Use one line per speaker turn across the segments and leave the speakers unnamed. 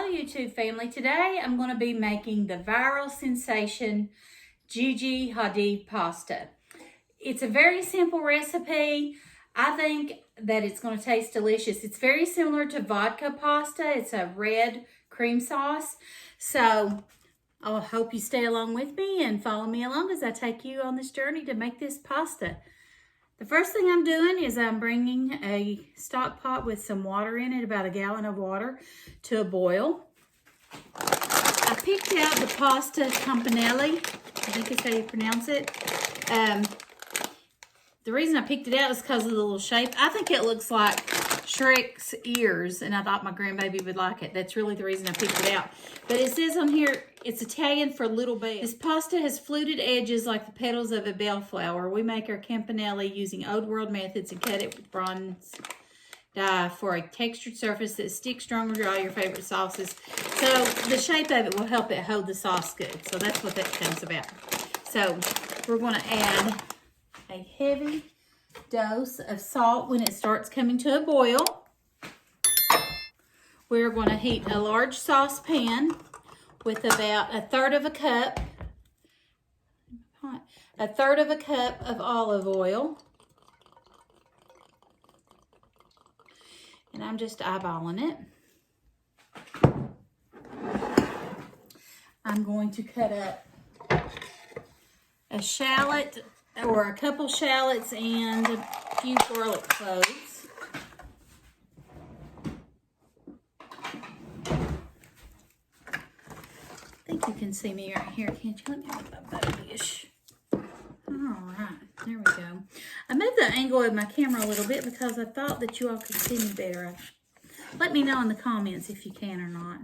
YouTube family. Today I'm going to be making the viral sensation Gigi Hadid pasta. It's a very simple recipe. I think that it's going to taste delicious. It's very similar to vodka pasta. It's a red cream sauce. So I hope you stay along with me and follow me along as I take you on this journey to make this pasta. The first thing I'm doing is I'm bringing a stock pot with some water in it, about a gallon of water, to a boil. I picked out the pasta campanelli. I think that's how you pronounce it. The reason I picked it out is because of the little shape. I think it looks like Shrek's ears, and I thought my grandbaby would like it. That's really the reason I picked it out. But it says on here, it's Italian for little bell. This pasta has fluted edges like the petals of a bellflower. We make our campanelli using old world methods and cut it with bronze die for a textured surface that sticks strong to all your favorite sauces. So the shape of it will help it hold the sauce good. So that's what that comes about. So we're going to add a heavy dose of salt when it starts coming to a boil. We're going to heat a large saucepan with about a third of a cup of olive oil. And I'm just eyeballing it. I'm going to cut up a shallot or a couple shallots and a few garlic cloves. I think you can see me right here, can't you? Let me move my butter dish. Alright, there we go. I moved the angle of my camera a little bit because I thought that you all could see me better. Let me know in the comments if you can or not.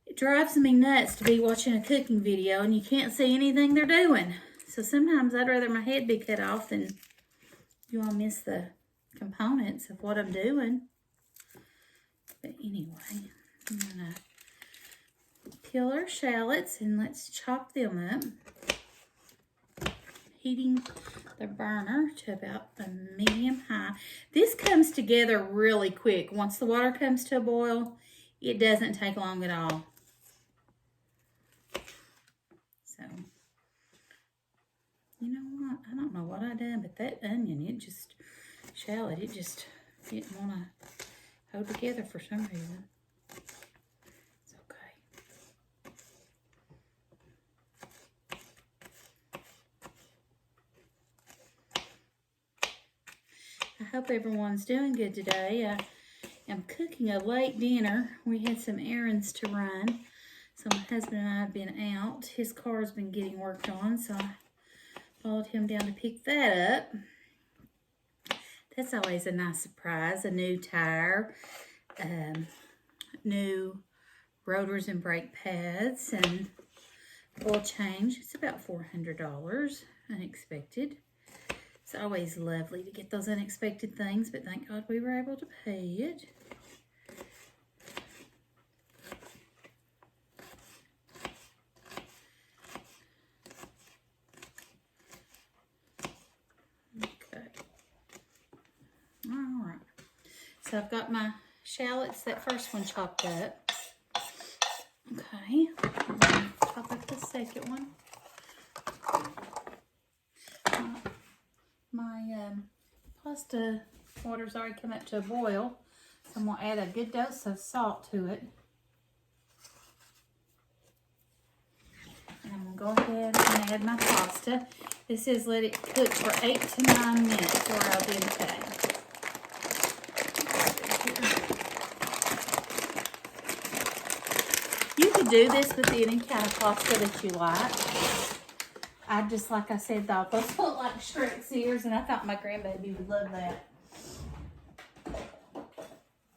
It drives me nuts to be watching a cooking video and you can't see anything they're doing. So sometimes I'd rather my head be cut off than you all miss the components of what I'm doing. But anyway, I'm going to peel our shallots and let's chop them up. Heating the burner to about a medium high. This comes together really quick. Once the water comes to a boil, it doesn't take long at all. So, you know what? I don't know what I done, but that onion, it just didn't want to hold together for some reason. It's okay. I hope everyone's doing good today. I am cooking a late dinner. We had some errands to run. So my husband and I have been out. His car's been getting worked on, so I followed him down to pick that up. That's always a nice surprise. A new tire, new rotors and brake pads, and oil change. It's about $400, unexpected. It's always lovely to get those unexpected things, but thank God we were able to pay it. Okay. All right. So I've got my shallots, that first one chopped up. Okay. Chop up the second one. My pasta water's already come up to a boil, so I'm going to add a good dose of salt to it. And I'm going to go ahead and add my pasta. This is let it cook for 8 to 9 minutes or al dente. You could do this with any kind of pasta that you like. I just, like I said, thought those looked like Shrek's ears, and I thought my grandbaby would love that.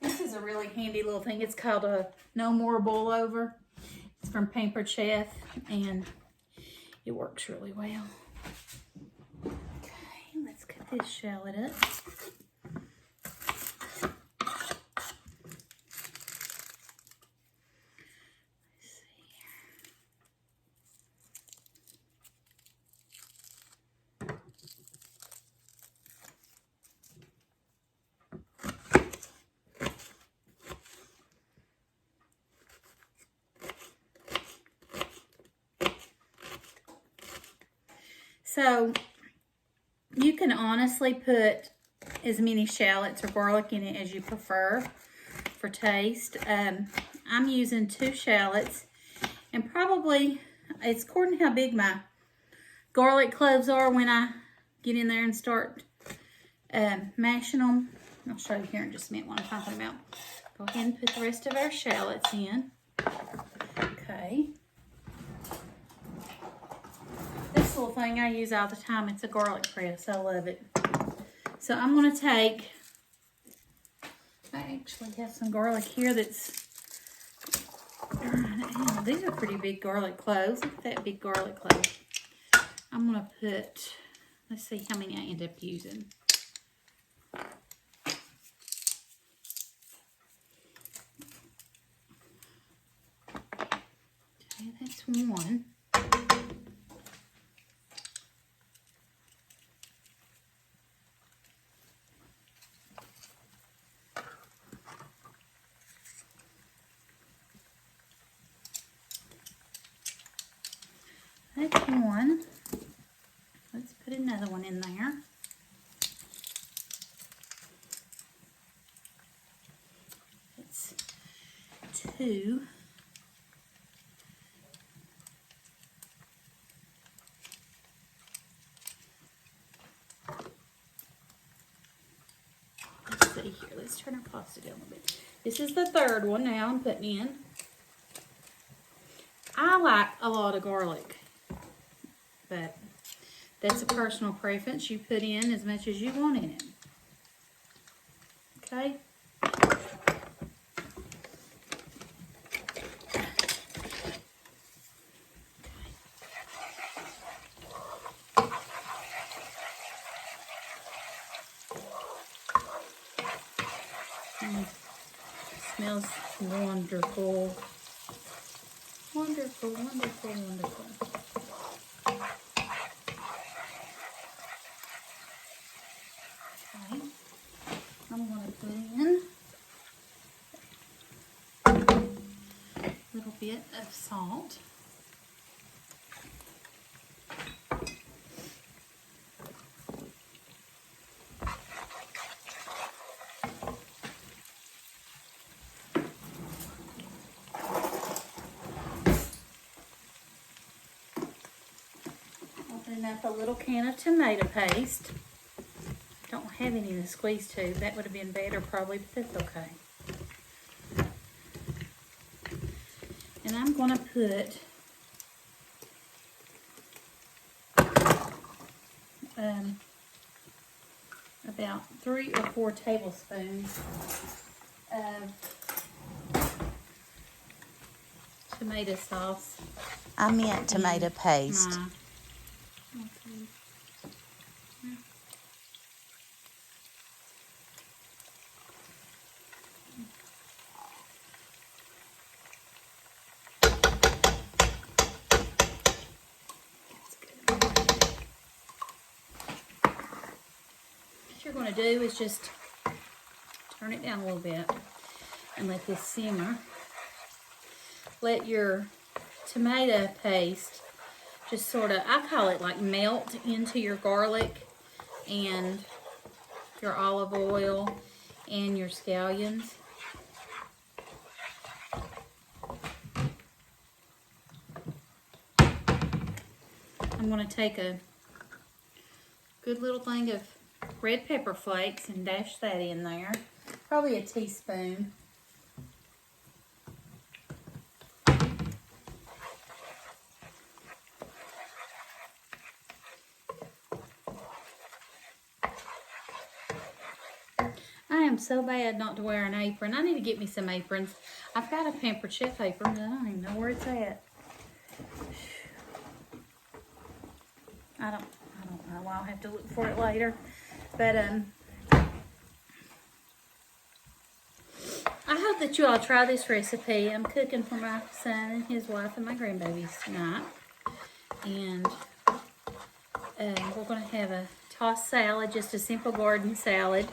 This is a really handy little thing. It's called a No More Boil Over. It's from Pampered Chef, and it works really well. Okay, let's cut this shallot up. So you can honestly put as many shallots or garlic in it as you prefer for taste. I'm using 2 shallots, and probably it's according to how big my garlic cloves are when I get in there and start mashing them. I'll show you here in just a minute what I'm talking about. Go ahead and put the rest of our shallots in. Okay. This little thing I use all the time, it's a garlic press. I love it. So I'm going to take, I actually have some garlic here that's, these are pretty big garlic cloves. Look at that big garlic clove. I'm going to put, let's see how many I end up using. Okay, that's 1. That's 1. Let's put another one in there. That's 2. Let's see here. Let's turn our pasta down a little bit. This is the 3rd one now I'm putting in. I like a lot of garlic, but that's a personal preference. You put in as much as you want in it. Okay? Smells wonderful. Wonderful, wonderful, wonderful. Okay. I'm going to put in a little bit of salt. Open up a little can of tomato paste. Don't have any in the squeeze tube. That would have been better probably, but that's okay. And I'm going to put about 3 or 4 tablespoons of tomato sauce.
I meant tomato paste.
Okay. What you're going to do is just turn it down a little bit and let this simmer. Let your tomato paste just sort of, I call it like melt into your garlic and your olive oil and your scallions. I'm going to take a good little thing of red pepper flakes and dash that in there. Probably a teaspoon. I am so bad not to wear an apron. I need to get me some aprons. I've got a Pampered Chef apron, but I don't even know where it's at. I don't know. I'll have to look for it later. But I hope that you all try this recipe. I'm cooking for my son and his wife and my grandbabies tonight. And we're going to have a tossed salad, just a simple garden salad.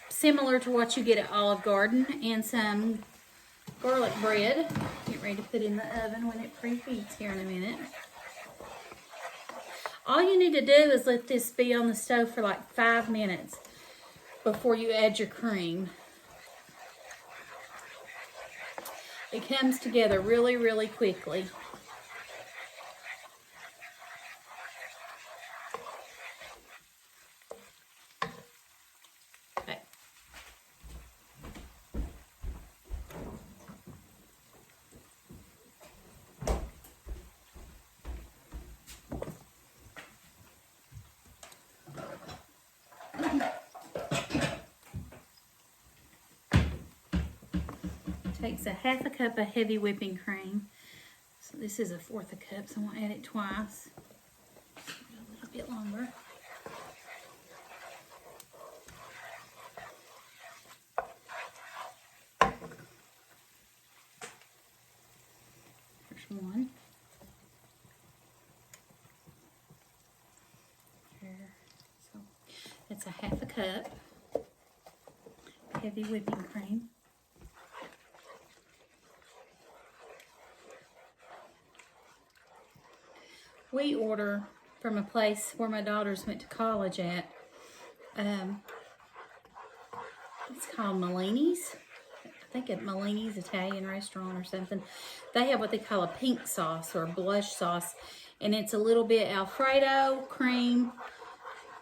Similar to what you get at Olive Garden, and some garlic bread. Get ready to put in the oven when it preheats here in a minute. All you need to do is let this be on the stove for like 5 minutes before you add your cream. It comes together really, really quickly. Okay. Takes a 1/2 cup of heavy whipping cream. So this is 1/4 cup, so I'm gonna add it twice. A little bit longer. There's one. There. So that's a 1/2 cup heavy whipping cream. We order from a place where my daughters went to college at. It's called Malini's. I think at Malini's Italian restaurant or something. They have what they call a pink sauce or a blush sauce. And it's a little bit Alfredo, cream,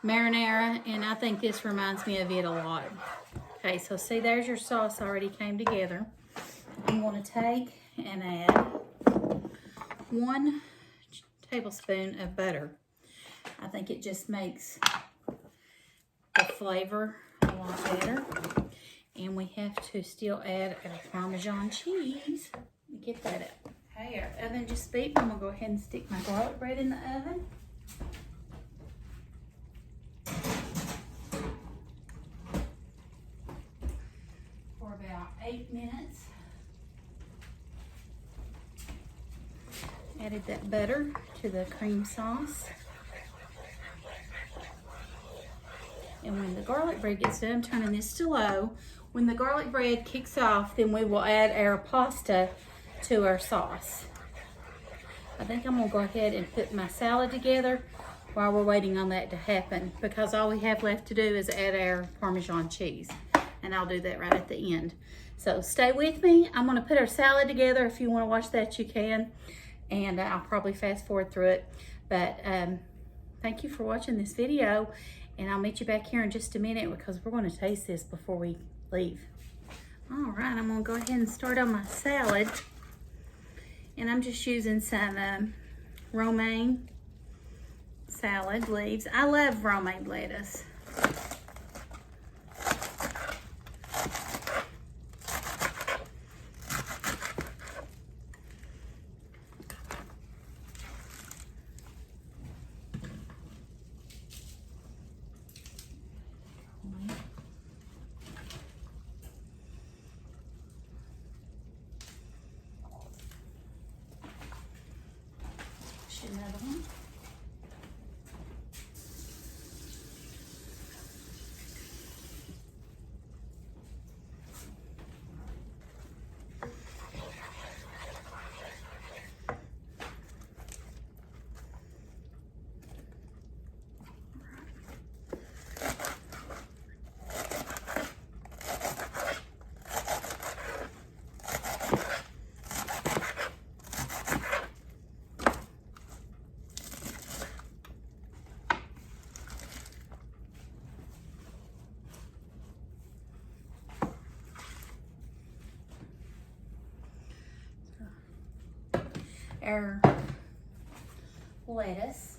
marinara. And I think this reminds me of it a lot. Okay, so see, there's your sauce already came together. I'm going to take and add 1 tablespoon of butter. I think it just makes the flavor a lot better. And we have to still add our Parmesan cheese. Let me get that up. Okay, our oven just beeped. I'm gonna go ahead and stick my garlic bread in the oven. For about 8 minutes. Added that butter to the cream sauce. And when the garlic bread gets done, I'm turning this to low. When the garlic bread kicks off, then we will add our pasta to our sauce. I think I'm gonna go ahead and put my salad together while we're waiting on that to happen, because all we have left to do is add our Parmesan cheese. And I'll do that right at the end. So stay with me. I'm gonna put our salad together. If you wanna watch that, you can. And I'll probably fast forward through it. But thank you for watching this video. And I'll meet you back here in just a minute because we're going to taste this before we leave. All right, I'm going to go ahead and start on my salad. And I'm just using some romaine salad leaves. I love romaine lettuce. Another one. Our lettuce.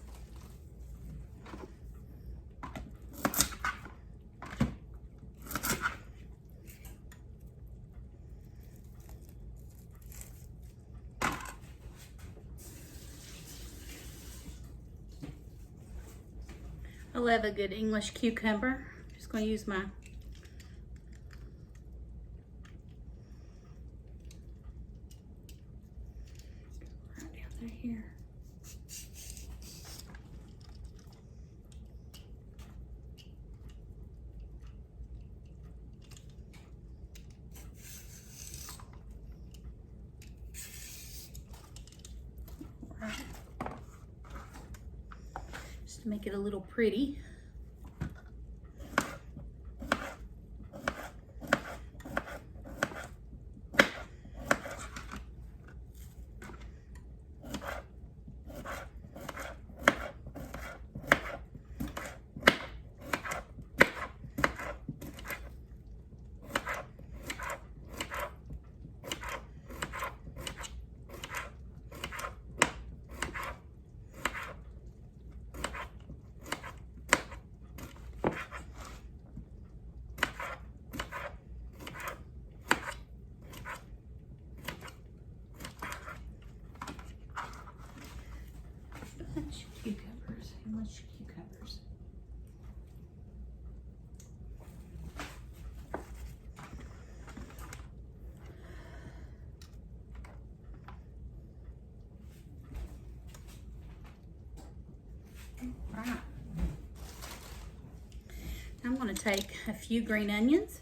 I love a good English cucumber. Just going to use my here. Right. to make it a little pretty. Cucumbers. How much cucumbers? Right. I'm going to take a few green onions.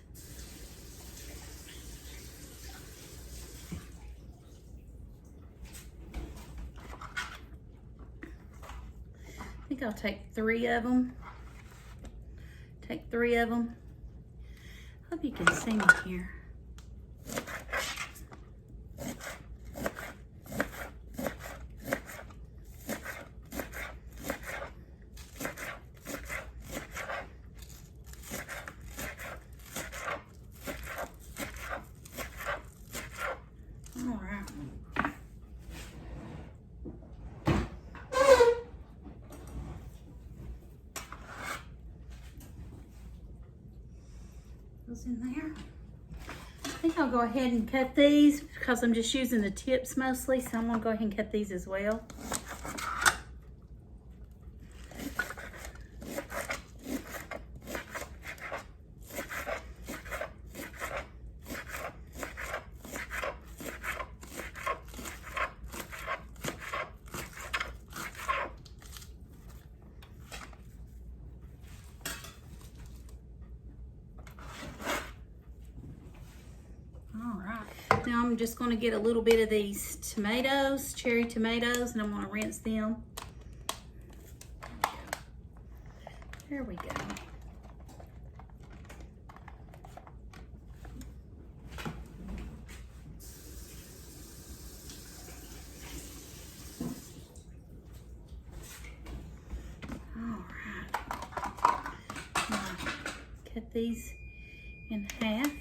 I think I'll take 3 of them. Take 3 of them. Hope you can see me here. All right. Those in there. I think I'll go ahead and cut these because I'm just using the tips mostly, so I'm gonna go ahead and cut these as well. Now I'm just going to get a little bit of these tomatoes, cherry tomatoes, and I'm going to rinse them. There we go. All right. Cut these in half.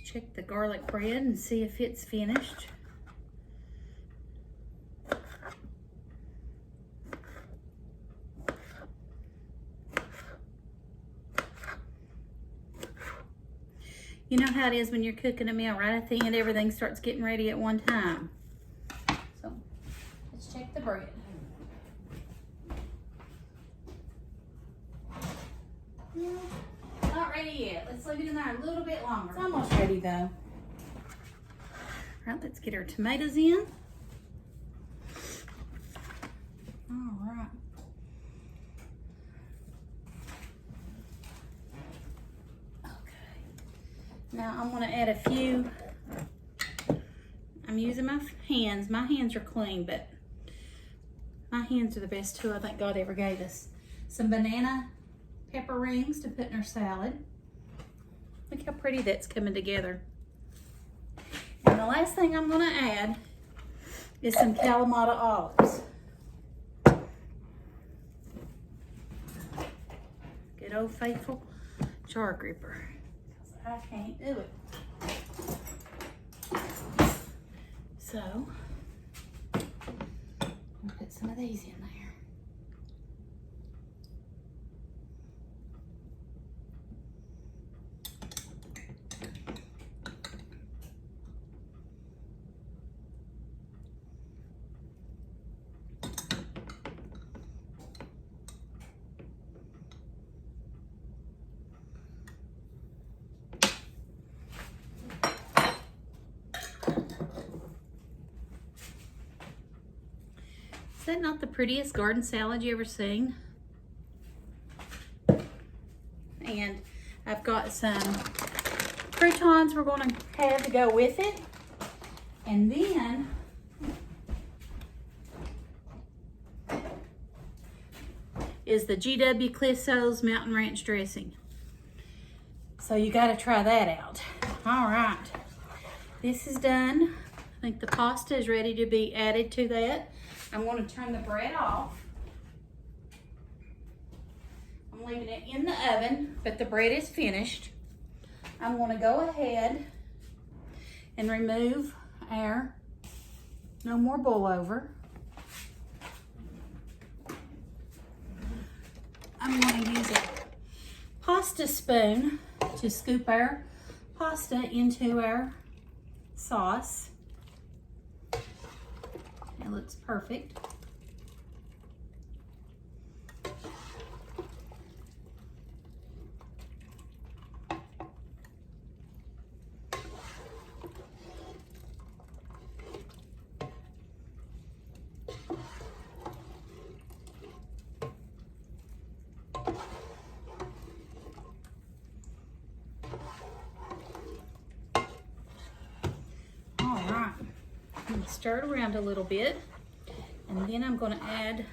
Check the garlic bread and see if it's finished. You know how it is when you're cooking a meal, right at the end, everything starts getting ready at one time. So let's check the bread. Not ready yet. Let's leave it in there a little bit longer. It's almost ready though. All right, let's get our tomatoes in. All right. Okay. Now I'm going to add a few. I'm using my hands. My hands are clean, but my hands are the best tool I think God ever gave us. Some banana pepper rings to put in our salad. Look how pretty that's coming together. And the last thing I'm going to add is some Kalamata olives. Good old faithful jar gripper. I can't do it. So, I'm going to put some of these in there. Is that not the prettiest garden salad you ever seen? And I've got some croutons we're going to have to go with it. And then is the GW Clisso's Mountain Ranch dressing. So you got to try that out. All right, this is done. I think the pasta is ready to be added to that. I'm going to turn the bread off. I'm leaving it in the oven, but the bread is finished. I'm going to go ahead and remove our no more boil over. I'm going to use a pasta spoon to scoop our pasta into our sauce. It looks perfect. Stir it around a little bit, and then I'm going to add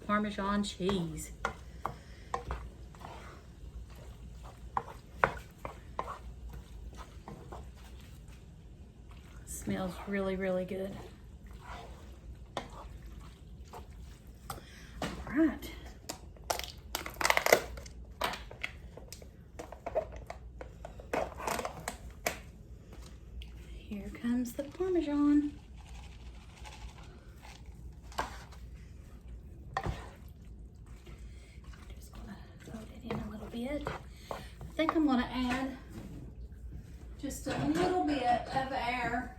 Parmesan cheese. Smells really, really good. All right. Here comes the Parmesan. I think I'm going to add just a little bit of our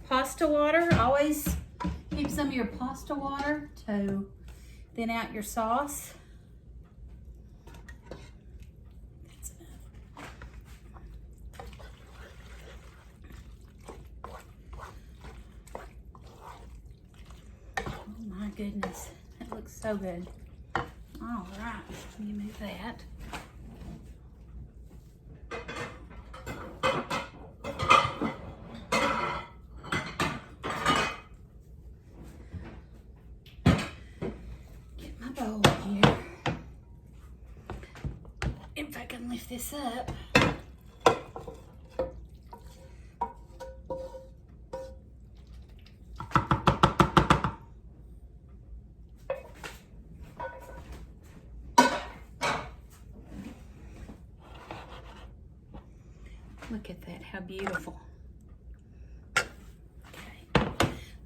pasta water. Always keep some of your pasta water to thin out your sauce. That's enough. Oh my goodness, that looks so good. All right, let me move that. Get my bowl here. If I can lift this up. Look at that, how beautiful. Okay,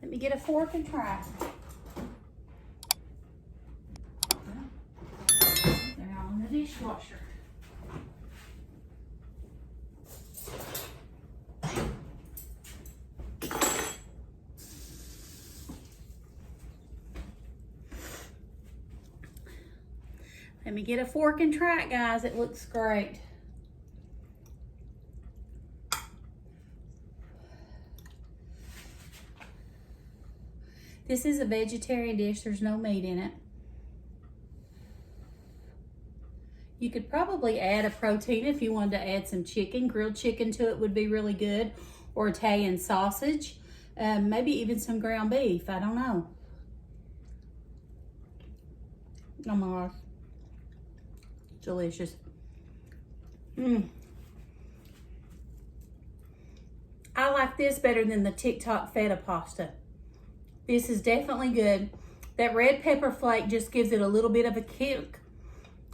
let me get a fork and try. They're all in the dishwasher. Let me get a fork and try it, guys. It looks great. This is a vegetarian dish. There's no meat in it. You could probably add a protein if you wanted to add some chicken. Grilled chicken to it would be really good. Or Italian sausage. Maybe even some ground beef. I don't know. Oh my gosh. Delicious. I like this better than the TikTok feta pasta. This is definitely good. That red pepper flake just gives it a little bit of a kick.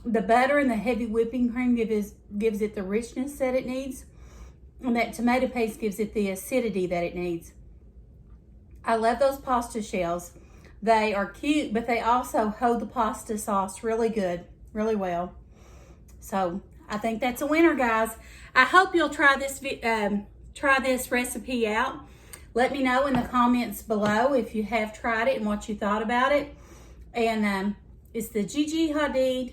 The butter and the heavy whipping cream gives it the richness that it needs. And that tomato paste gives it the acidity that it needs. I love those pasta shells. They are cute, but they also hold the pasta sauce really good, really well. So I think that's a winner, guys. I hope you'll try this recipe out. Let me know in the comments below if you have tried it and what you thought about it. And it's the Gigi Hadid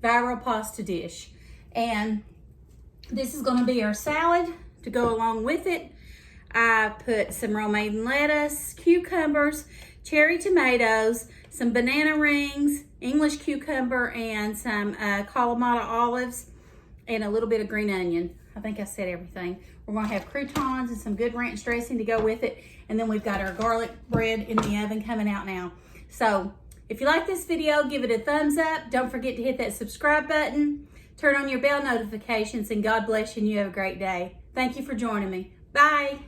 viral pasta dish. And this is going to be our salad to go along with it. I put some romaine lettuce, cucumbers, cherry tomatoes, some banana rings, English cucumber, and some Kalamata olives, and a little bit of green onion. I think I said everything. We're going to have croutons and some good ranch dressing to go with it. And then we've got our garlic bread in the oven coming out now. So If you like this video, give it a thumbs up. Don't forget to hit that subscribe button. Turn on your bell notifications, and God bless you and you have a great day. Thank you for joining me. Bye.